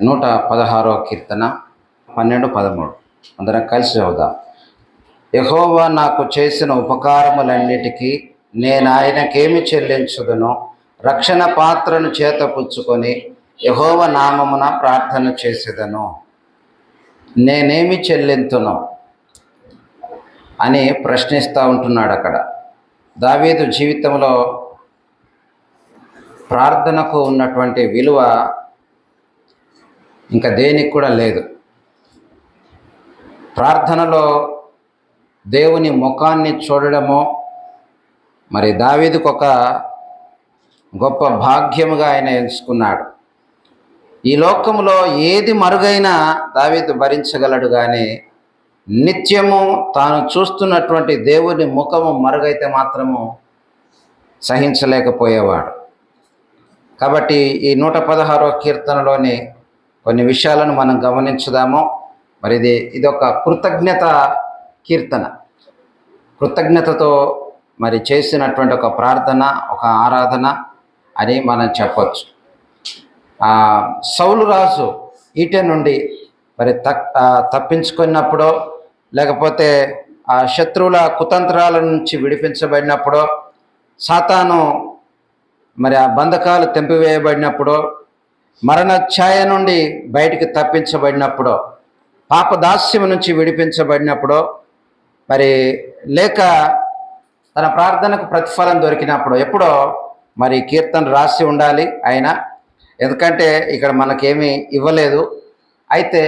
116వ కీర్తన 12, 13 అందరం కలిసి చదువుదాం. యెహోవా నాకు చేసిన ఉపకారములన్నిటికీ నేను ఆయనకేమి చెల్లించుదునో, రక్షణ పాత్రను చేతపుచ్చుకొని యెహోవా నామమున ప్రార్థన చేసేదను. నేనేమి చెల్లింతును అని ప్రశ్నిస్తూ ఉంటున్నాడు. అక్కడ దావీదు జీవితంలో ప్రార్థనకు ఉన్నటువంటి విలువ ఇంకా దేనికి కూడా లేదు. ప్రార్థనలో దేవుని ముఖాన్ని చూడడము మరి దావీదుకు ఒక గొప్ప భాగ్యముగా ఆయన ఎంచుకున్నాడు. ఈ లోకంలో ఏది మరుగైనా దావీదు భరించగలడు, కానీ నిత్యము తాను చూస్తున్నటువంటి దేవుని ముఖము మరుగైతే మాత్రము సహించలేకపోయేవాడు. కాబట్టి ఈ 116వ కీర్తనలోని కొన్ని విషయాలను మనం గమనించుదాము. మరి ఇది ఒక కృతజ్ఞత కీర్తన. కృతజ్ఞతతో మరి చేసినటువంటి ఒక ప్రార్థన, ఒక ఆరాధన అని మనం చెప్పచ్చు. సౌలు రాజు ఈట నుండి మరి తప్పించుకున్నప్పుడో, లేకపోతే ఆ శత్రువుల కుతంత్రాల నుంచి విడిపించబడినప్పుడో, సాతాను మరి ఆ బంధకాలు తెంపివేయబడినప్పుడో, మరణ ఛాయ నుండి బయటికి తప్పించబడినప్పుడో, పాపదాస్యం నుంచి విడిపించబడినప్పుడో, మరి లేక తన ప్రార్థనకు ప్రతిఫలం దొరికినప్పుడు ఎప్పుడో మరి కీర్తన రాసి ఉండాలి ఆయన. ఎందుకంటే ఇక్కడ మనకేమీ ఇవ్వలేదు. అయితే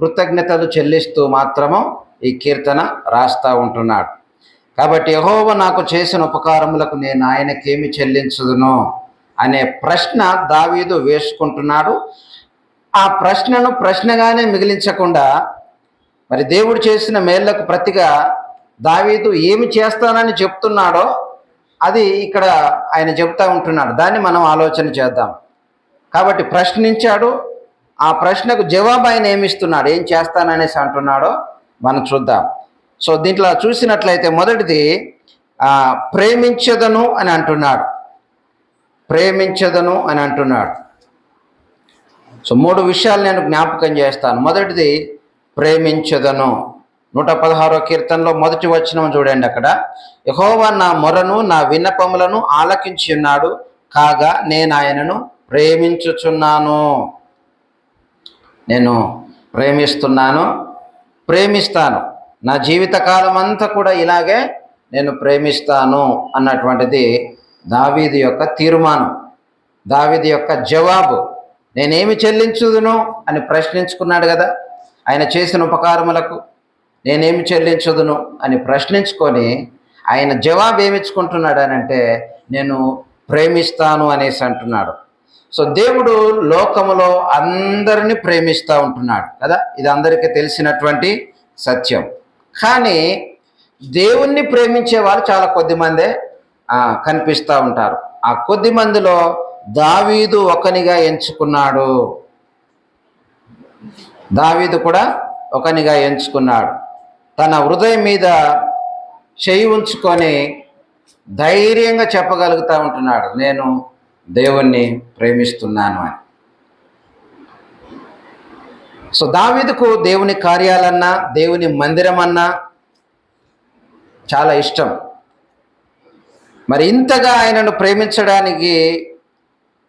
కృతజ్ఞతలు చెల్లిస్తూ మాత్రము ఈ కీర్తన రాస్తూ ఉంటున్నాడు. కాబట్టి యెహోవా నాకు చేసిన ఉపకారములకు నేను ఆయనకేమి చెల్లించుదును అనే ప్రశ్న దావీదు వేసుకుంటున్నాడు. ఆ ప్రశ్నను ప్రశ్నగానే మిగిలించకుండా మరి దేవుడు చేసిన మేళ్లకు ప్రతిగా దావీదు ఏమి చేస్తానని చెప్తున్నాడో అది ఇక్కడ ఆయన చెప్తా ఉంటున్నాడు. దాన్ని మనం ఆలోచన చేద్దాం. కాబట్టి ప్రశ్నించాడు, ఆ ప్రశ్నకు జవాబు ఆయన ఏమిస్తున్నాడు, ఏం చేస్తాననేసి అంటున్నాడో మనం చూద్దాం. సో దీంట్లో చూసినట్లయితే మొదటిది ప్రేమించదను అని అంటున్నాడు. ప్రేమించదను అని అంటున్నాడు. సో 3 విషయాలు నేను జ్ఞాపకం చేస్తాను. మొదటిది ప్రేమించదను. 116వ కీర్తనలో మొదటి వచనం చూడండి. అక్కడ యెహోవా నా మొరను, నా విన్నపములను ఆలకించి ఉన్నాడు, కాగా నేను ఆయనను ప్రేమించుచున్నాను. నేను ప్రేమిస్తాను, నా జీవితకాలం అంతా కూడా ఇలాగే నేను ప్రేమిస్తాను అన్నటువంటిది దావీదు యొక్క తీర్మానం, దావీదు యొక్క జవాబు. నేనేమి చెల్లించుదును అని ప్రశ్నించుకున్నాడు కదా. ఆయన చేసిన ఉపకారములకు నేనేమి చెల్లించుదును అని ప్రశ్నించుకొని ఆయన జవాబు ఏమిచ్చుకుంటున్నాడు అని అంటే, నేను ప్రేమిస్తాను అనేసి అంటున్నాడు. సో దేవుడు లోకములో అందరినీ ప్రేమిస్తూ ఉంటున్నాడు కదా. ఇది అందరికీ తెలిసినటువంటి సత్యం. కానీ దేవుణ్ణి ప్రేమించే వాళ్ళు చాలా కొద్ది మందే కనిపిస్తూ ఉంటారు. ఆ కొద్ది మందిలో దావీదు ఒకనిగా ఎంచుకున్నాడు. దావీదు కూడా ఒకనిగా ఎంచుకున్నాడు. తన హృదయం మీద చేయి ఉంచుకొని ధైర్యంగా చెప్పగలుగుతూ ఉంటున్నాడు, నేను దేవుణ్ణి ప్రేమిస్తున్నాను అని. సో దావీదుకు దేవుని కార్యాలన్నా, దేవుని మందిరం అన్నా చాలా ఇష్టం. మరి ఇంతగా ఆయనను ప్రేమించడానికి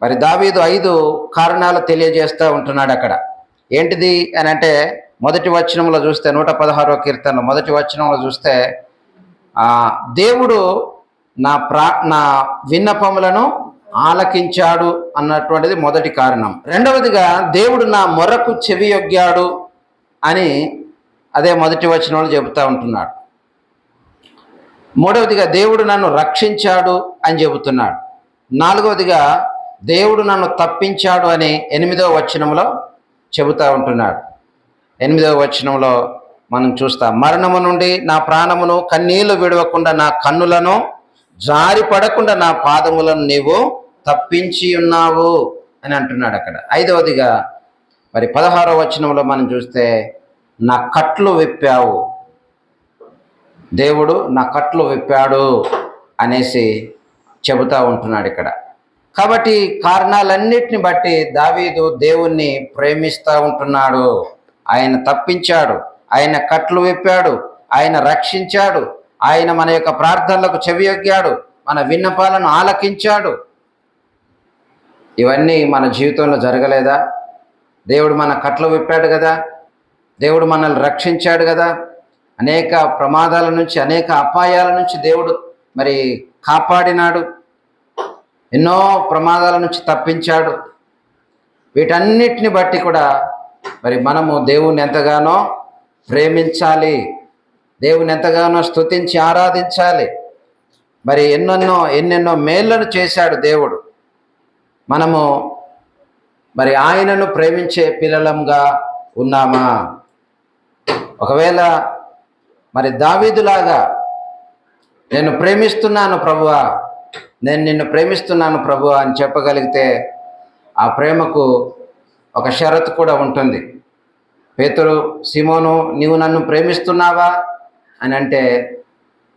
మరి దావీదు 5 కారణాలు తెలియజేస్తూ ఉంటున్నాడు అక్కడ. ఏంటిది అని అంటే, మొదటి వచనంలో చూస్తే 116వ కీర్తన మొదటి వచనంలో చూస్తే దేవుడు నా విన్నపములను ఆలకించాడు అన్నటువంటిది మొదటి కారణం. రెండవదిగా దేవుడు నా మొరకు చెవియొగ్గాడు అని అదే మొదటి వచనంలో చెబుతూ ఉంటున్నాడు. మూడవదిగా దేవుడు నన్ను రక్షించాడు అని చెబుతున్నాడు. నాలుగవదిగా దేవుడు నన్ను తప్పించాడు అని 8వ వచనంలో చెబుతూ ఉంటున్నాడు. 8వ వచనంలో మనం చూస్తాం, మరణము నుండి నా ప్రాణమును, కన్నీళ్లు విడవకుండా నా కన్నులను, జారిపడకుండా నా పాదములను నీవు తప్పించి ఉన్నావు అని అంటున్నాడు అక్కడ. 5వదిగా మరి 16వ వచనంలో మనం చూస్తే, నా కట్లు విప్పావు, దేవుడు నా కట్లు విప్పాడు అనేసి చెబుతూ ఉంటున్నాడు ఇక్కడ. కాబట్టి కారణాలన్నిటిని బట్టి దావీదు దేవుణ్ణి ప్రేమిస్తూ ఉంటున్నాడు. ఆయన తప్పించాడు, ఆయన కట్లు విప్పాడు, ఆయన రక్షించాడు, ఆయన మన యొక్క ప్రార్థనలకు చెవియొగ్గాడు, మన విన్నపాలను ఆలకించాడు. ఇవన్నీ మన జీవితంలో జరగలేదా? దేవుడు మన కట్లు విప్పాడు కదా, దేవుడు మనల్ని రక్షించాడు కదా, అనేక ప్రమాదాల నుంచి, అనేక అపాయాల నుంచి దేవుడు మరి కాపాడినాడు, ఎన్నో ప్రమాదాల నుంచి తప్పించాడు. వీటన్నిటిని బట్టి కూడా మరి మనము దేవుని ఎంతగానో ప్రేమించాలి, దేవుని ఎంతగానో స్తుతించి ఆరాధించాలి. మరి ఎన్నెన్నో మేళ్లను చేశాడు దేవుడు. మనము మరి ఆయనను ప్రేమించే పిల్లలంగా ఉన్నామా? ఒకవేళ మరి దావీదులాగా నేను ప్రేమిస్తున్నాను ప్రభువా, నేను నిన్ను ప్రేమిస్తున్నాను ప్రభువా అని చెప్పగలిగితే ఆ ప్రేమకు ఒక షరతు కూడా ఉంటుంది. పేతురు, సిమోను, నీవు నన్ను ప్రేమిస్తున్నావా అని అంటే,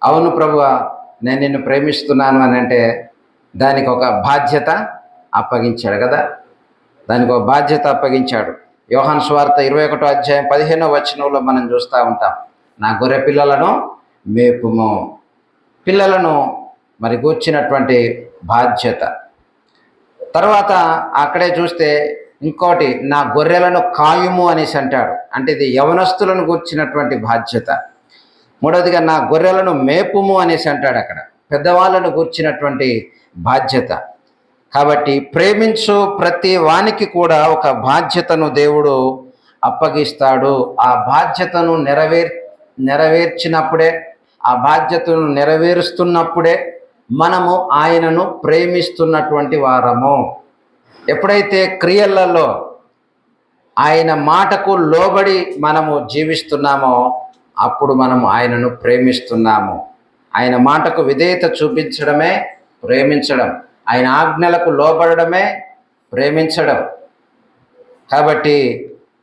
అవును ప్రభువా నేను నిన్ను ప్రేమిస్తున్నాను అని అంటే దానికి ఒక బాధ్యత అప్పగించాడు కదా, దానికి ఒక బాధ్యత అప్పగించాడు. యోహాను సువార్త 21వ అధ్యాయం 15వ వచనంలో మనం చూస్తూ ఉంటాం, నా గొర్రె పిల్లలను మేపుము. పిల్లలను మరి గూర్చినటువంటి బాధ్యత. తర్వాత అక్కడే చూస్తే ఇంకోటి, నా గొర్రెలను కాయుము అనేసి అంటాడు. అంటే ఇది యవనస్తులను గూర్చినటువంటి బాధ్యత. మూడవదిగా నా గొర్రెలను మేపుము అనేసి అంటాడు, అక్కడ పెద్దవాళ్ళను గూర్చినటువంటి బాధ్యత. కాబట్టి ప్రేమించు ప్రతి వానికి కూడా ఒక బాధ్యతను దేవుడు అప్పగిస్తాడు. ఆ బాధ్యతను నెరవేర్చినప్పుడే, ఆ బాధ్యతను నెరవేరుస్తున్నప్పుడే మనము ఆయనను ప్రేమిస్తున్నటువంటి వారము. ఎప్పుడైతే క్రియలలో ఆయన మాటకు లోబడి మనము జీవిస్తున్నామో అప్పుడు మనము ఆయనను ప్రేమిస్తున్నాము. ఆయన మాటకు విధేయత చూపించడమే ప్రేమించడం, ఆయన ఆజ్ఞలకు లోబడమే ప్రేమించడం. కాబట్టి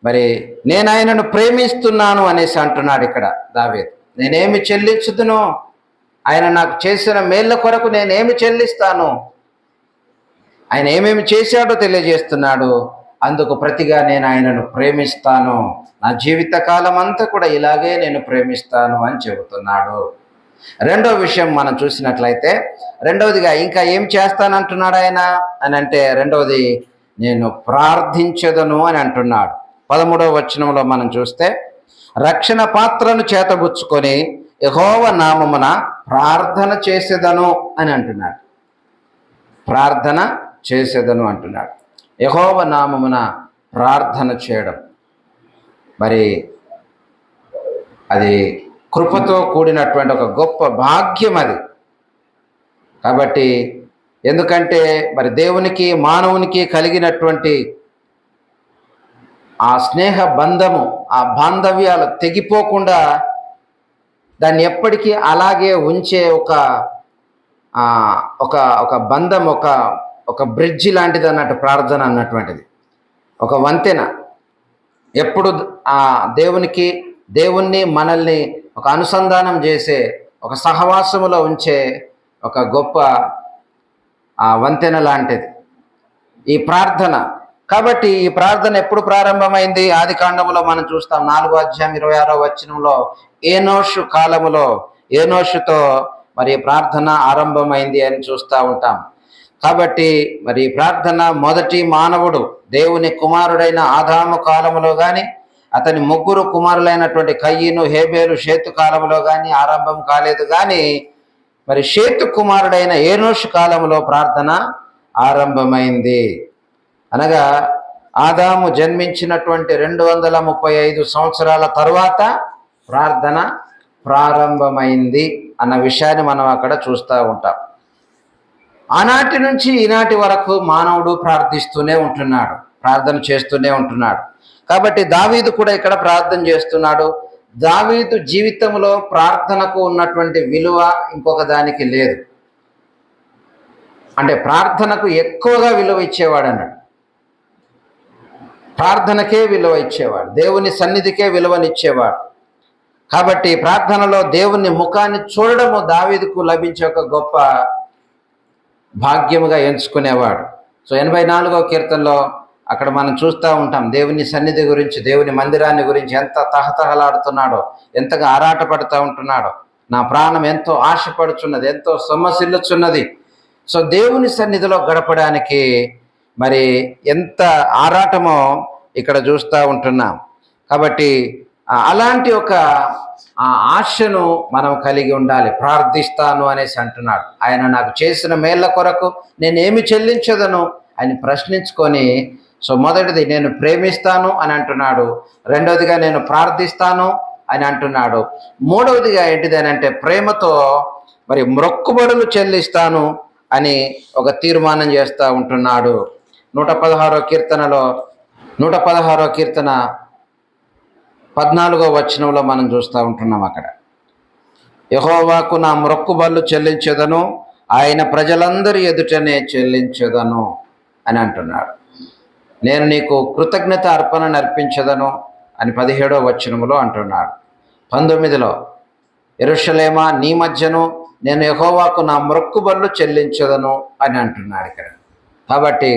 మరి నేను ఆయనను ప్రేమిస్తున్నాను అనేసి అంటున్నాడు ఇక్కడ దావీదు. నేనేమి చెల్లించుదును, ఆయన నాకు చేసిన మేళ్ళ కొరకు నేనేమి చెల్లిస్తాను, ఆయన ఏమేమి చేశాడో తెలియజేస్తున్నాడు. అందుకు ప్రతిగా నేను ఆయనను ప్రేమిస్తాను, నా జీవితకాలం అంతా కూడా ఇలాగే నేను ప్రేమిస్తాను అని చెబుతున్నాడు. రెండవ విషయం మనం చూసినట్లయితే, రెండవదిగా ఇంకా ఏం చేస్తానంటున్నాడు ఆయన అని అంటే, రెండవది నేను ప్రార్థించదను అని అంటున్నాడు. 13వ వచనంలో మనం చూస్తే, రక్షణ పాత్రను చేతబుచ్చుకొని యెహోవా నామమున ప్రార్థన చేసేదను అని అంటున్నాడు. ప్రార్థన చేసేదను అంటున్నాడు. యెహోవా నామమున ప్రార్థన చేయడం మరి అది కృపతో కూడినటువంటి ఒక గొప్ప భాగ్యం అది. కాబట్టి ఎందుకంటే మరి దేవునికి మానవునికి కలిగినటువంటి ఆ స్నేహ బంధము, ఆ బాంధవ్యాలు తెగిపోకుండా దాన్ని ఎప్పటికీ అలాగే ఉంచే ఒక బంధం, ఒక బ్రిడ్జి లాంటిది అన్నట్టు ప్రార్థన అన్నటువంటిది, ఒక వంతెన. ఎప్పుడు ఆ దేవుణ్ణి మనల్ని ఒక అనుసంధానం చేసే, ఒక సహవాసములో ఉంచే ఒక గొప్ప వంతెన లాంటిది ఈ ప్రార్థన. కాబట్టి ఈ ప్రార్థన ఎప్పుడు ప్రారంభమైంది? ఆది కాండములో మనం చూస్తాం 4వ అధ్యాయం 26వ వచనంలో ఏనోషు కాలములో ఏనోషుతో మరి ప్రార్థన ఆరంభమైంది అని చూస్తూ ఉంటాం. కాబట్టి మరి ప్రార్థన మొదటి మానవుడు దేవుని కుమారుడైన ఆదాము కాలములో కానీ, అతని ముగ్గురు కుమారులైనటువంటి కయ్యను, హేబేలు, షేతు కాలంలో కానీ ఆరంభం కాలేదు. కానీ మరి షేతు కుమారుడైన ఏనోషు కాలంలో ప్రార్థన ఆరంభమైంది. అనగా ఆదాము జన్మించినటువంటి 235 సంవత్సరాల తర్వాత ప్రార్థన ప్రారంభమైంది అన్న విషయాన్ని మనం అక్కడ చూస్తూ ఉంటాం. ఆనాటి నుంచి ఈనాటి వరకు మానవుడు ప్రార్థిస్తూనే ఉంటున్నాడు, ప్రార్థన చేస్తూనే ఉంటున్నాడు. కాబట్టి దావీదు కూడా ఇక్కడ ప్రార్థన చేస్తున్నాడు. దావీదు జీవితంలో ప్రార్థనకు ఉన్నటువంటి విలువ ఇంకొక దానికి లేదు. అంటే ప్రార్థనకు ఎక్కువగా విలువ ఇచ్చేవాడు అన్నాడు. ప్రార్థనకే విలువ ఇచ్చేవాడు, దేవుని సన్నిధికే విలువనిచ్చేవాడు. కాబట్టి ప్రార్థనలో దేవుని ముఖాన్ని చూడడము దావీదుకు లభించే ఒక గొప్ప భాగ్యముగా ఎంచుకునేవాడు. సో 84వ కీర్తనలో అక్కడ మనం చూస్తూ ఉంటాం దేవుని సన్నిధి గురించి, దేవుని మందిరాన్ని గురించి ఎంత తహతహలాడుతున్నాడో, ఎంతగా ఆరాటపడుతూ ఉంటున్నాడో. నా ప్రాణం ఎంతో ఆశపడుచున్నది, ఎంతో సొమ్మసిల్లుచున్నది. సో దేవుని సన్నిధిలో గడపడానికి మరి ఎంత ఆరాటమో ఇక్కడ చూస్తూ ఉంటున్నాం. కాబట్టి అలాంటి ఒక ఆశను మనం కలిగి ఉండాలి. ప్రార్థిస్తాను అనేసి అంటున్నాడు. ఆయన నాకు చేసిన మేళ్ల కొరకు నేనేమి చెల్లించదను అని ప్రశ్నించుకొని, సో మొదటిది నేను ప్రేమిస్తాను అని అంటున్నాడు, రెండవదిగా నేను ప్రార్థిస్తాను అని అంటున్నాడు, మూడవదిగా ఏంటిది అని అంటే ప్రేమతో మరి మ్రొక్కుబడులు చెల్లిస్తాను అని ఒక తీర్మానం చేస్తూ ఉంటున్నాడు. 116వ కీర్తనలో 116వ కీర్తన 14వ వచనంలో మనం చూస్తూ ఉంటున్నాం. అక్కడ యెహోవాకు నా మ్రొక్కుబడులు చెల్లించదను, ఆయన ప్రజలందరి ఎదుటనే చెల్లించదను అని అంటున్నాడు. నేను నీకు కృతజ్ఞత అర్పణను అర్పించదను అని 17వ వచనంలో అంటున్నాడు. 19లో యెరూషలేమా నీ మధ్యను నేను యెహోవాకు నా మ్రొక్కుబడులు చెల్లించదను అని అంటున్నాడు ఇక్కడ. కాబట్టి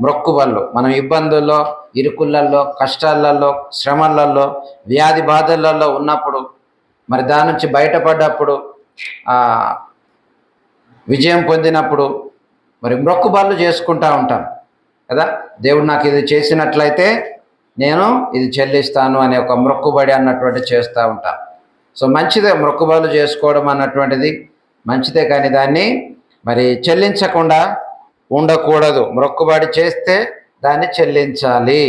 మ్రొక్కుబడులు మనం ఇబ్బందుల్లో, ఇరుకుళ్ళల్లో, కష్టాలలో, శ్రమలలో, వ్యాధి బాధలలో ఉన్నప్పుడు, మరి దాని నుంచి బయటపడ్డప్పుడు, విజయం పొందినప్పుడు మరి మ్రొక్కుబడులు చేసుకుంటూ ఉంటాం కదా. దేవుడు నాకు ఇది చేసినట్లయితే నేను ఇది చెల్లిస్తాను అనే ఒక మ్రొక్కుబడి అన్నటువంటి చేస్తూ ఉంటాం. సో మంచిదే మ్రొక్కుబడులు చేసుకోవడం అన్నటువంటిది మంచిదే, కానీ దాన్ని మరి చెల్లించకుండా ఉండకూడదు. మ్రొక్కుబడి చేస్తే దాన్ని చెల్లించాలి.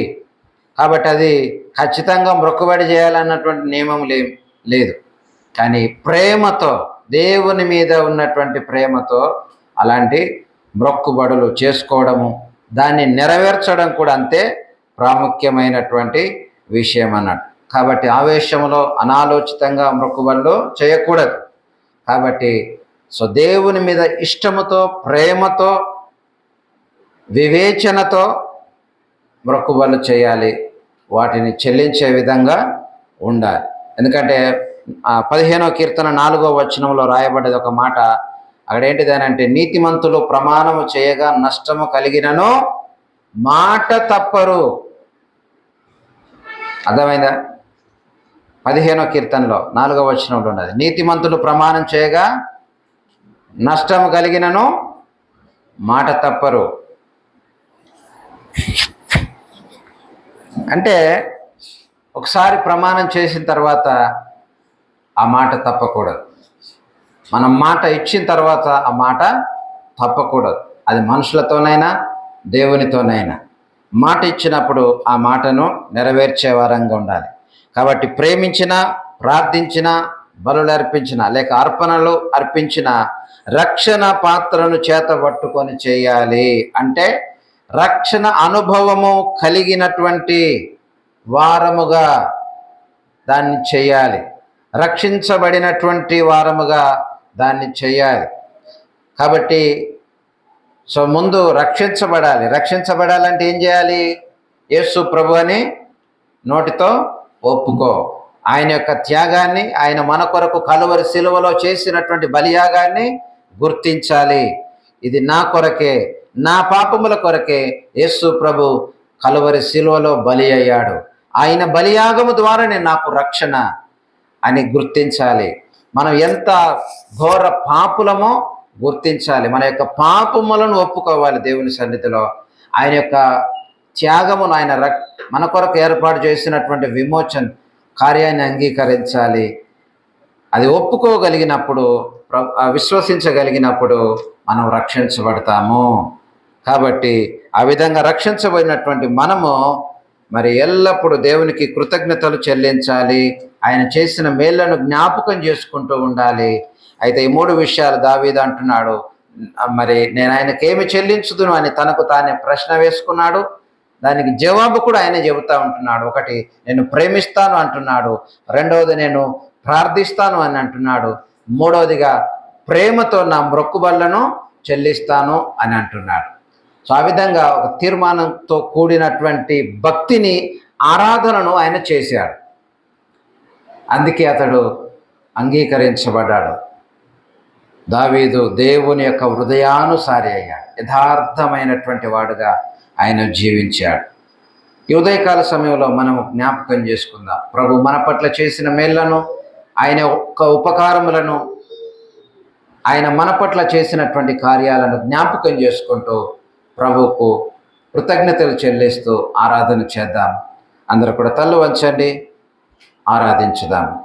కాబట్టి అది ఖచ్చితంగా మ్రొక్కుబడి చేయాలన్నటువంటి నియమం లేదు. కానీ ప్రేమతో, దేవుని మీద ఉన్నటువంటి ప్రేమతో అలాంటి మ్రొక్కుబడులు చేసుకోవడము, దాన్ని నెరవేర్చడం కూడా అంతే ప్రాముఖ్యమైనటువంటి విషయం అన్నట్టు. కాబట్టి ఆవేశంలో అనాలోచితంగా మ్రొక్కుబడులు చేయకూడదు. కాబట్టి సో దేవుని మీద ఇష్టముతో, ప్రేమతో, వివేచనతో మ్రొక్కుబడులు చేయాలి, వాటిని చెల్లించే విధంగా ఉండాలి. ఎందుకంటే 15వ కీర్తన 4వ వచనంలో రాయబడ్డది ఒక మాట. అక్కడ ఏంటిదనంటే నీతిమంతులు ప్రమాణము చేయగా నష్టము కలిగినను మాట తప్పరు. అర్థమైందా? 15వ కీర్తనలో 4వ వచనంలో ఉన్నది, నీతిమంతులు ప్రమాణం చేయగా నష్టము కలిగినను మాట తప్పరు. అంటే ఒకసారి ప్రమాణం చేసిన తర్వాత ఆ మాట తప్పకూడదు. మనం మాట ఇచ్చిన తర్వాత ఆ మాట తప్పకూడదు. అది మనుషులతోనైనా దేవునితోనైనా మాట ఇచ్చినప్పుడు ఆ మాటను నెరవేర్చే వారంగా ఉండాలి. కాబట్టి ప్రేమించిన, ప్రార్థించిన, బలులు అర్పించిన లేక అర్పణలు అర్పించిన రక్షణ పాత్రను చేతబట్టుకొని చేయాలి. అంటే రక్షణ అనుభవము కలిగినటువంటి వారముగా దాన్ని చేయాలి, రక్షించబడినటువంటి వారముగా దాన్ని చేయాలి. కాబట్టి సో ముందు రక్షించబడాలి. రక్షించబడాలంటే ఏం చేయాలి? యేసు ప్రభు అని నోటితో ఒప్పుకో, ఆయన యొక్క త్యాగాన్ని, ఆయన మన కొరకు కలువరి సిలువలో చేసినటువంటి బలియాగాన్ని గుర్తించాలి. ఇది నా కొరకే, నా పాపముల కొరకే యేసు ప్రభు కలువరి సిలువలో బలి అయ్యాడు, ఆయన బలియాగము ద్వారానే నాకు రక్షణ అని గుర్తించాలి. మనం ఎంత ఘోర పాపులమో గుర్తించాలి. మన యొక్క పాపములను ఒప్పుకోవాలి దేవుని సన్నిధిలో. ఆయన యొక్క త్యాగమును, ఆయన మన కొరకు ఏర్పాటు చేసినటువంటి విమోచన కార్యాన్ని అంగీకరించాలి. అది ఒప్పుకోగలిగినప్పుడు, విశ్వసించగలిగినప్పుడు మనం రక్షించబడతాము. కాబట్టి ఆ విధంగా రక్షించబడినటువంటి మనము మరి ఎల్లప్పుడూ దేవునికి కృతజ్ఞతలు చెల్లించాలి, ఆయన చేసిన మేళ్లను జ్ఞాపకం చేసుకుంటూ ఉండాలి. అయితే ఈ 3 విషయాలు దావీదు అంటున్నాడు. మరి నేను ఆయనకేమి చెల్లించుదును అని తనకు తానే ప్రశ్న వేసుకున్నాడు. దానికి జవాబు కూడా ఆయన చెబుతూ ఉంటున్నాడు. ఒకటి, నేను ప్రేమిస్తాను అంటున్నాడు. రెండవది, నేను ప్రార్థిస్తాను అని అంటున్నాడు. మూడవదిగా, ప్రేమతో నా మ్రొక్కుబడులను చెల్లిస్తాను అని అంటున్నాడు. సో ఆ విధంగా ఒక తీర్మానంతో కూడినటువంటి భక్తిని, ఆరాధనను ఆయన చేశాడు. అందుకే అతడు అంగీకరించబడ్డాడు. దావీదు దేవుని యొక్క హృదయానుసారి అయ్యాడు. యథార్థమైనటువంటి వాడుగా ఆయన జీవించాడు. ఈ ఉదయకాల సమయంలో మనము జ్ఞాపకం చేసుకుందాం. ప్రభు మన పట్ల చేసిన మేళ్లను, ఆయన యొక్క ఉపకారములను, ఆయన మన పట్ల చేసినటువంటి కార్యాలను జ్ఞాపకం చేసుకుంటూ ప్రభువుకు కృతజ్ఞతలు చెల్లిస్తూ ఆరాధన చేద్దాం. అందరూ కూడా తల్లు వంచండి, ఆరాధించుదాం.